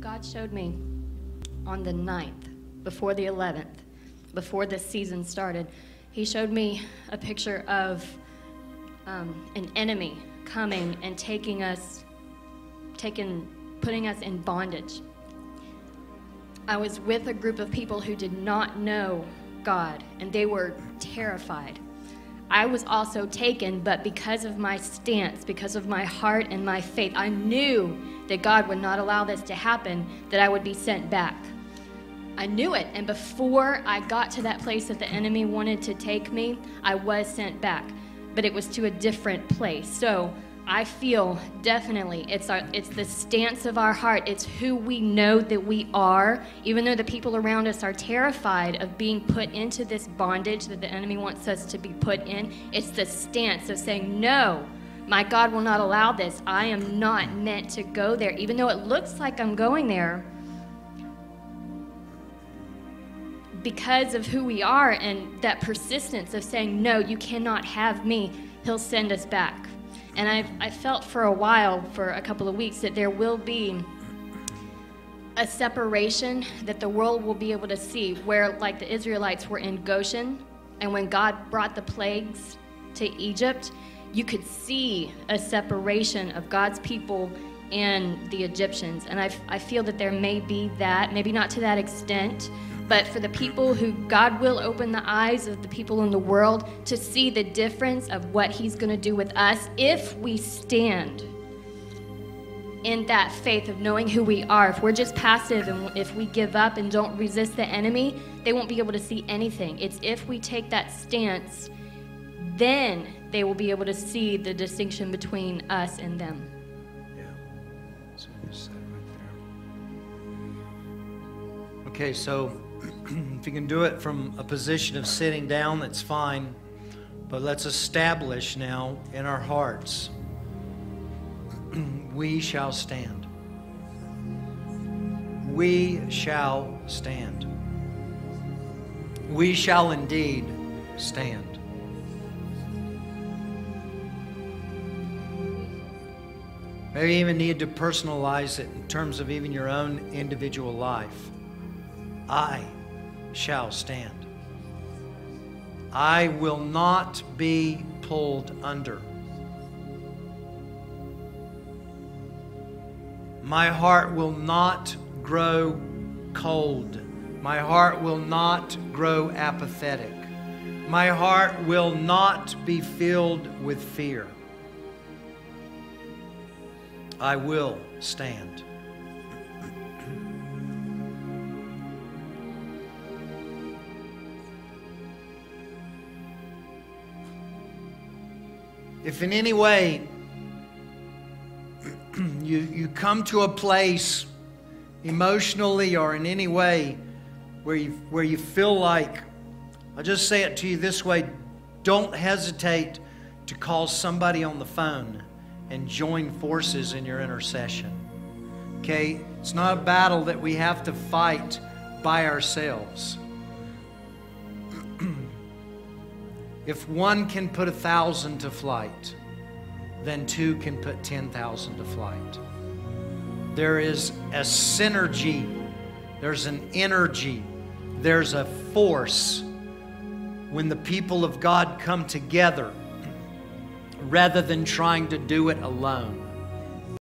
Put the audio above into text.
God showed me on the 9th, before the 11th, before this season started, he showed me a picture of an enemy coming and putting us in bondage. I was with a group of people who did not know God, and they were terrified. I was also taken, but because of my stance, because of my heart and my faith, I knew that God would not allow this to happen, that I would be sent back. I knew it, and before I got to that place that the enemy wanted to take me, I was sent back, but it was to a different place. So I feel definitely it's the stance of our heart. It's who we know that we are, even though the people around us are terrified of being put into this bondage that the enemy wants us to be put in. It's the stance of saying, no, my God will not allow this. I am not meant to go there, even though it looks like I'm going there. Because of who we are and that persistence of saying, no, you cannot have me, he'll send us back. And I felt for a while, for a couple of weeks, that there will be a separation that the world will be able to see, where like the Israelites were in Goshen, and when God brought the plagues to Egypt, you could see a separation of God's people and the Egyptians. And I feel that there may be that, maybe not to that extent, but for the people who God will open the eyes of the people in the world to see the difference of what he's going to do with us if we stand in that faith of knowing who we are. If we're just passive and if we give up and don't resist the enemy, they won't be able to see anything. It's if we take that stance, then they will be able to see the distinction between us and them. Yeah. So you just said right there. Okay, so if you can do it from a position of sitting down, that's fine. But let's establish now in our hearts, we shall stand. We shall stand. We shall indeed stand. Maybe you even need to personalize it in terms of even your own individual life. I shall stand. I will not be pulled under. My heart will not grow cold. My heart will not grow apathetic. My heart will not be filled with fear. I will stand. If in any way you come to a place emotionally or in any way where you feel like, I'll just say it to you this way, don't hesitate to call somebody on the phone and join forces in your intercession. Okay? It's not a battle that we have to fight by ourselves. If one can put 1,000 to flight, then two can put 10,000 to flight. There is a synergy. There's an energy. There's a force when the people of God come together rather than trying to do it alone.